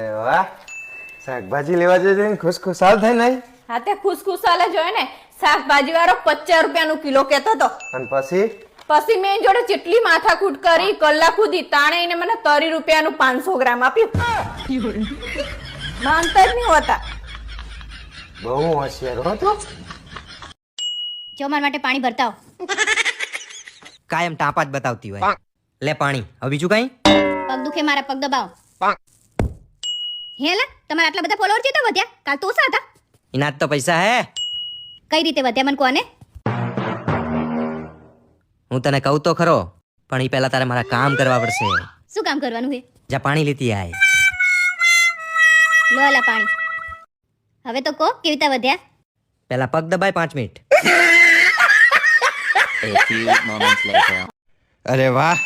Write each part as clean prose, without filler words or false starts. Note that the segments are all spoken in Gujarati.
વાહ, શાકભાજી લેવા જઈને ખુશખુશાલ થાય નહીં? હા તે ખુશખુશાલ જ હોય ને. શાકભાજી વાળો 50 રૂપિયાનું કિલો કેતો તો. અને પછી મેં જોડે જેટલી માથાકૂટ કરી કલાક સુધી તાણે એને મને 30 રૂપિયાનું 500 ગ્રામ આપ્યું. માનતા જ નહીં હોતા. બહુ હોશિયાર હો તું. જો મારા માટે પાણી ભરતા હો. કાયમ ટાપા જ બતાવતી હોય. લે પાણી. હવે બીજું કઈ? પગ દુખે મારા પગ દબાવો. હેલા તમારા આટલા બધા ફોલોવર છે તો વધ્યા? કાલ તો ઓછા હતા. એના જ તો પૈસા હે. કઈ રીતે વધ્યા મને કોને? હું તને કહું તો ખરો, પણ એ પહેલા તારે મારા કામ કરવા પડશે. શું કામ કરવાનું છે? જા પાણી લેતી આય. લો આલા પાણી. હવે તો કહો કેવી રીતે વધ્યા? પહેલા પગ દબાય 5 મિનિટ. અરે વાહ,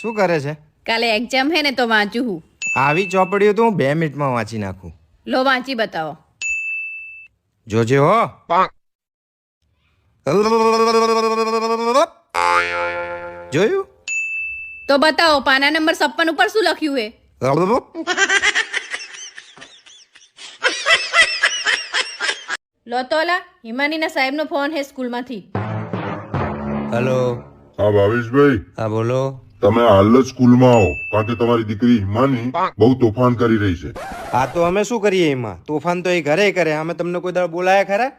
શું કરે છે? કાલે એક્ઝામ હે ને તો વાંચું હું. આવી ચોપડીઓ તો હું 2 મિનિટમાં વાંચી નાખું. લો વાંચી બતાવો. જોજે હો. જોયું? તો બતાવો પાના નંબર 56 ઉપર શું લખ્યું હે? લો તો ઓલા હિમાનીના સાહેબનો ફોન હે સ્કૂલમાંથી. હેલો. હા ભાવેશભાઈ, હા બોલો. તમે હાલ જ સ્કૂલમાં આવો, કારણ કે તમારી દીકરી હિમાની બહુ તોફાન કરી રહી છે. હા તો અમે શું કરીએ એમાં? તોફાન તો એ ઘરે કરે. અમે તમને કોઈ દાડો બોલાયા ખરા?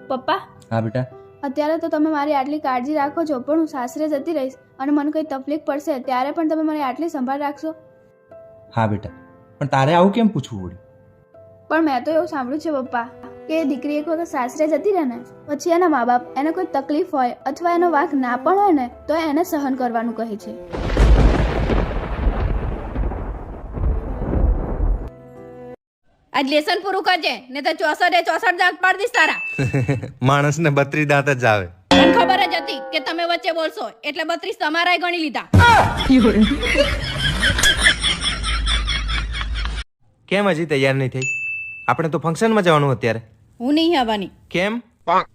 પપ્પા, હા બેટા. અત્યારે તો તમે મારી આટલી કાળજી રાખો છો, પણ હું સાસરે જતી રહીશ અને મને કંઈ તકલીફ પડશે ત્યારે પણ તમે મારી આટલી સંભાળ રાખશો? હા બેટા, પણ તારે આવું કેમ પૂછવું પડ્યું? પણ મેં તો એવું સાંભળ્યું છે પપ્પા કે દીકરી એક વખત સાસરે જતી રહે ને પછી એના મા બાપ એને કોઈ તકલીફ હોય અથવા એનો વાંક ના પણ હોય ને તો એને સહન કરવાનું કહે છે. આજ લેસન પૂરું કરજે ને તો 64 દાંત પાડી દઈશ તારા. માણસને 32 દાંત જ આવે. મને ખબર જ હતી કે તમે વચ્ચે બોલશો એટલે 32 તમારાય ગણી લીધા. કેમ હજી તૈયાર નહીં થઈ? આપણે તો ફંક્શનમાં જવાનું અત્યારે. હું નહીં આવવાની. કેમ?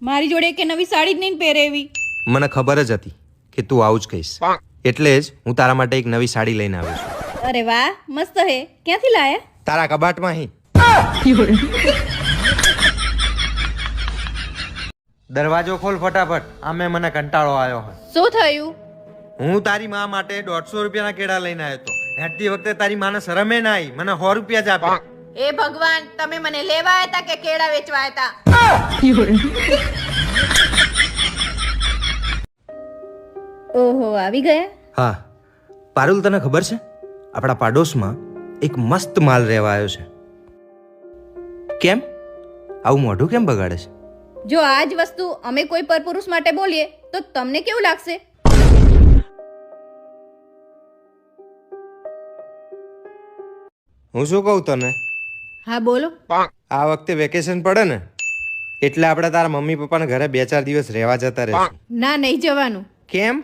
મારી જોડે કે નવી સાડી જ નહીં પહેરેવી. મને ખબર જ હતી કે તું આવું જ કહીશ, એટલે જ હું તારા માટે એક નવી સાડી લઈને આવ્યો છું. અરે વાહ, મસ્ત હે. ક્યાંથી લાયા? તારા કબાટમાં હી. દરવાજો ખોલ ફટાફટ. આમે મને કંટાળો આવ્યો હોય. શું થયું? હું તારી માં માટે 150 રૂપિયાના કેળા લઈને આવ્યો હતો. હેડતી વખતે તારી માને શરમે ના આવી. મને 100 રૂપિયા જ આપ્યા. એ ભગવાન, તમે મને લેવા આવ્યા હતા કે કેળા વેચવા આવ્યા હતા? ઓહો, આવી ગયા? હા પારુલ, તને ખબર છે આપણા પાડોશમાં એક મસ્ત માલ રહેવા આવ્યો છે. કેમ આવું મોઢું કેમ બગાડે છે? જો આ જ વસ્તુ અમે કોઈ પરપુરુષ માટે બોલીએ તો તમને કેવું લાગશે? હું શું કહું તને? હા બોલો. આ વખતે વેકેશન પડે ને એટલે આપણે તારા મમ્મી પપ્પાના ઘરે 2-4 દિવસ રહેવા જતા રહેશું. ના, નહીં જવાનું. કેમ?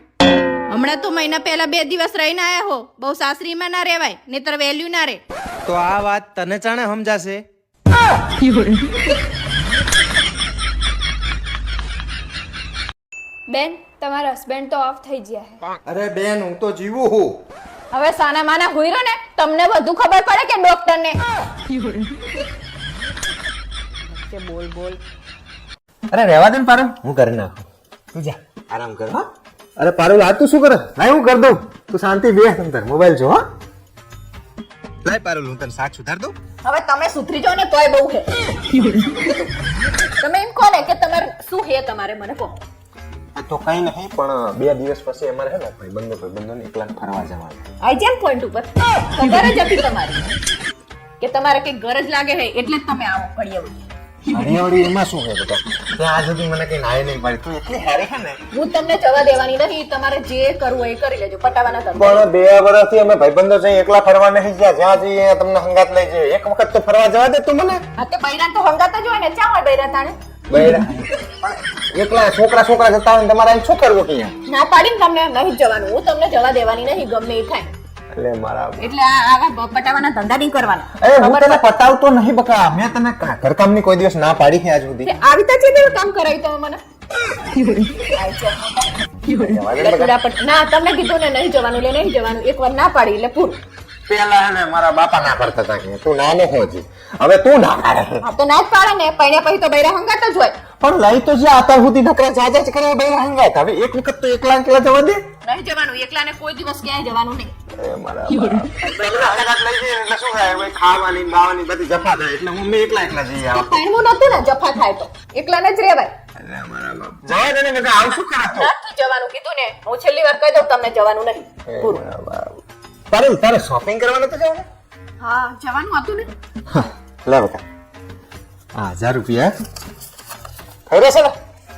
હમણાં તો મહિના પહેલા 2 દિવસ રહીને આયા હો. બહુ સાસરીમાં ના રહેવાય, નહીતર વેલ્યુ ના રહે. તો આ વાત તને જાણે સમજાશે. બેન, તમારા હસબન્ડ તો ઓફ થઈ ગયા છે. અરે બેન, હું તો જીવું હું. હવે સાના માના હોઈ રહ્યો ને તમને વધુ ખબર પડે કે ડોક્ટર ને? બોલ બોલ. અરે રહેવા દે ને પારુલ, હું કરી નાખું. તું જા આરામ કર. હા અરે પારુલ, આ તું શું કરે? લાય હું કરી દઉં. તું શાંતિ બેસ, તમ મોબાઈલ જો. હા લાય પારુલ, હું તને શાક સુધાર દઉં. હવે તમે સુધરી જાઓ ને તોય બહુ છે. તમે એમ કહો ને કે તમારે શું છે, તમારે મને કહો. તો કઈ નહીં, પણ 2 દિવસ પછી અમારે હે ને ભાઈબંધોને એકલા ફરવા જવાનું. આઈ જેમ પોઈન્ટ ઉપર ખબર જ હતી તમારી કે તમારે કઈ ગરજ લાગે છે એટલે જ તમે આવો ઘડીએ વળી. હરિયાળી એમાં શું છે બેટા? ત્યાં આજ સુધી મને કઈ નાય નહીં પાડી. તું એટલી હારી છે ને. હું તમને જવા દેવાની નહીં. તમારે જે કરવું હોય એ કરી લેજો. પટાવાના તમે. પણ 2 વર્ષથી અમે ભાઈબંધો જઈ એકલા ફરવા નહીં ગયા. જ્યાં જઈએ તમને હંગાત લઈ જઈએ. એક વખત તો ફરવા જવા દે તું મને. હા તે બૈરાન તો હંગાત જ હોય ને. ચા હોય બૈરા તાણે? એકલા છોકરા જતા હોય તમારે અહીં શું કરવું કે? ના પાડીને તમને નહીં જવાનું. હું તમને જવા દેવાની નહીં, ગમે એ થાય. એટલે મારા એટલે આવા પટાવાના ધંધા નહીં કરવાના. અરે હું તને પટાવતો નહીં બકા. મેં તને ઘરકામની કોઈ દિવસ ના પાડી છે આજ સુધી. આવી તા છે કામ કરાવી તમે મને. ના તમને કીધું ને નહીં જવાનું એટલે નહીં જવાનું, એકવાર ના પાડી એટલે પૂરું. પેલા હે ને મારા બાપા ના કરતા હતા કે તું નાનો હોજી, હવે તું ના પાડે. હા તો ના જ પાડે ને, પૈણ્યા પછી તો બૈરા હંગાત જ હોય. પણ લઈ તો જ્યાં અત્યાર સુધી નકરા જાજા જ કરે ભાઈ હંગાત. હવે એક વખત તો એકલા એકલા જવા દે. નહીં જવાનું, એકલાને કોઈ દિવસ ક્યાંય જવાનું નહીં. એ મારા હંગાત લઈ જઈએ એટલે શું થાય ભાઈ, ખાવાની બાવાની બધી જફા થાય એટલે મમ્મી એકલા એકલા જઈ આવા. પૈણવું નતું ને, જફા થાય તો એકલાને જ રહેવાય. અરે મારા બાપ જવા દે ને કે આવું શું કરે તો. નથી જવાનું કીધું ને, હું છેલ્લી વાર કહી દઉં તમને જવાનું નહીં. પૂરું. તારે શોપિંગ કરવાનું તો જવાનું. હા જવાનું હતું ને. લે બકા 1000 રૂપિયા થઈ રહેશે ને.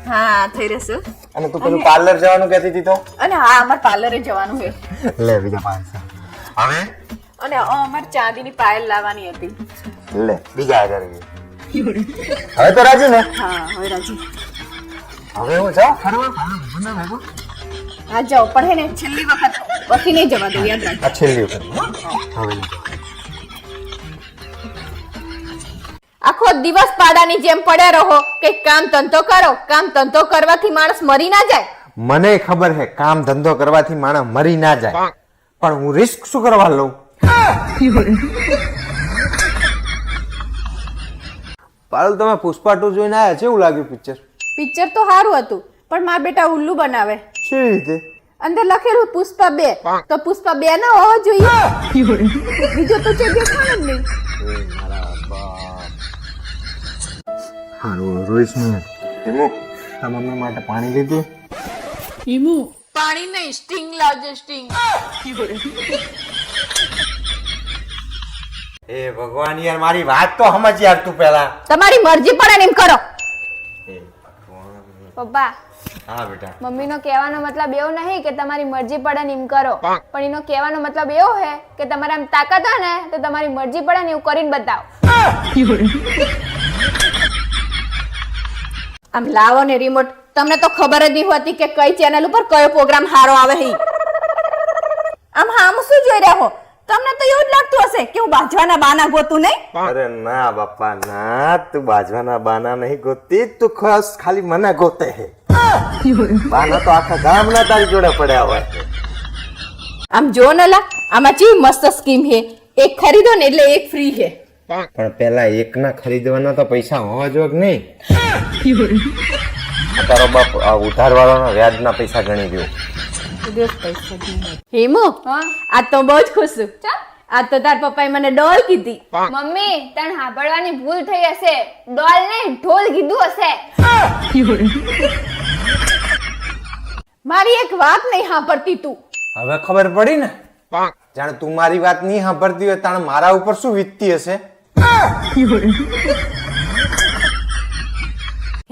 હા થઈ રહેશે. અને તું પેલું પાર્લર જવાનું કહેતી હતી તો. અને હા અમારે પાર્લરે જવાનું છે. લે બીજા 500 હવે. અને અમારે ચાંદીની પાયલ લાવવાની હતી. લે બીજા 1000 રૂપિયા હવે તો રાજી ને. હા હવે રાજી. હવે હું જાઉં ફરવા મને ભાગો. હા જાઓ, પણ હે ને છેલ્લી વખત પછી નહીં જવા દઉં, યાદ રાખજો. આ છેલ્લી વખત હવે આખો દિવસ પાડાની જેમ પડ્યા રહો, કઈક કામ ધંધો કરો. કામ ધંધો કરવાથી માણસ મરી ના જાય. મને ખબર છે કામ ધંધો કરવાથી માણસ મરી ના જાય, પણ હું રિસ્ક શું કરવા લઉં. પાલ તમે પુષ્પા 2 જોઈને આયા, કેવું લાગ્યું પિક્ચર? પિક્ચર તો સારું હતું, પણ મારા બેટા ઉલ્લુ બનાવે. કેવી રીતે? અંદર લખેલું પુષ્પા 2, તો પુષ્પા 2 ના હોવો જોઈએ. બીજો તો છે દેખાણ જ નહીં. હારું રોઈશ ને હિમુ, તારા મમ્મી માટે પાણી લીધું? પાણી નહીં, સ્ટિંગ લાવજે, સ્ટિંગ. એ ભગવાન યાર મારી વાત તો સમજ યાર તું પેલા. તમારી મરજી પડે ને એમ કરો. પપ્પા હા બેટા. મમ્મીનો કહેવાનો મતલબ એવો નહીં કે તમારી મરજી પડે ને એમ કરો, પણ એનો કહેવાનો મતલબ એવો છે કે તમારે આમ તાકાત હોય ને તો તમારી મરજી પડે ને એવું કરીને બતાવો. આમ લાવો ને રિમોટ. તમને તો ખબર જ નહીં હોતી કે કઈ ચેનલ ઉપર કયો પ્રોગ્રામ હારો આવે છે. આમ હા શું જોઈ રહ્યા હો? તમને તો એવું જ લાગતું હશે કે હું બાજવાના બાના ગોતું નહીં. અરે ના બાપા ના, તું બાજવાના બાના નહીં ગોતી, તું ખાસ ખાલી મને ગોતે હે. બાના તો આખા ગામના તારી જોડે પડ્યા હોય. આમ જો ને લા, આમાં ચેવી મસ્ત સ્કીમ છે, એક ખરીદો ને એટલે એક ફ્રી છે. પણ પેલા એકના ખરીદવાના તો પૈસા હોવા જોઈએ કે નહીં? તારો બાપ ઉધાર વાળાના વ્યાજના પૈસા ગણી ગયો. હેમુ, આજ તો બહુ જ ખુશ છું. આજ તો તાર પપ્પાએ મને ડોલ કીધી. મમ્મી તને સાંભળવાની ભૂલ થઈ હશે, ડોલ ને ઢોલ કીધું હશે. મારી એક વાત નહીં સાંભળતી તું. હવે ખબર પડી ને, જાણે તું મારી વાત નહીં સાંભળતી હોય તાણે મારા ઉપર શું વીતતી હશે.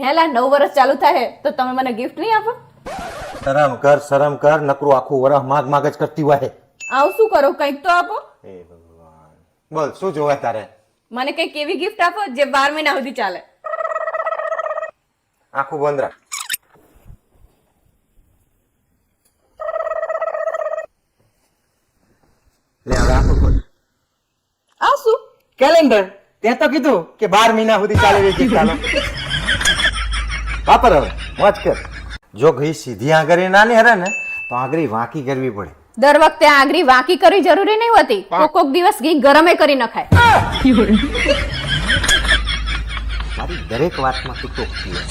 હેલા 9 વર્ષ ચાલુ થાય તો તમે મને ગિફ્ટ નહીં આપો? શરમ કર નકરું આખું વરહ માગ માગ જ કરતી હોય. આવું શું કરો, કંઈક તો આપો. હે ભગવાન, બોલ શું જોવે તારે? મને કંઈક એવી ગિફ્ટ આપો જે 12 મહિના સુધી ચાલે. આખું બંધ રાખ. લે હવે આખું ખોલ. આ શું? કેલેન્ડર. ત્યાં તો કીધું કે 12 મહિના સુધી ચાલે એ ગીત ચાલો. વાપર હવે મોજ કર. જો ઘી સીધી આંગળી ના હરે ને તો આંગળી વાંકી કરવી પડે. દર વખતે આંગળી વાંકી કરવી જરૂરી નહીં હોતી. કોક દિવસ ઘી ગરમે કરી નખાય. મારી દરેક વાતમાં તું ટોકતી હોય.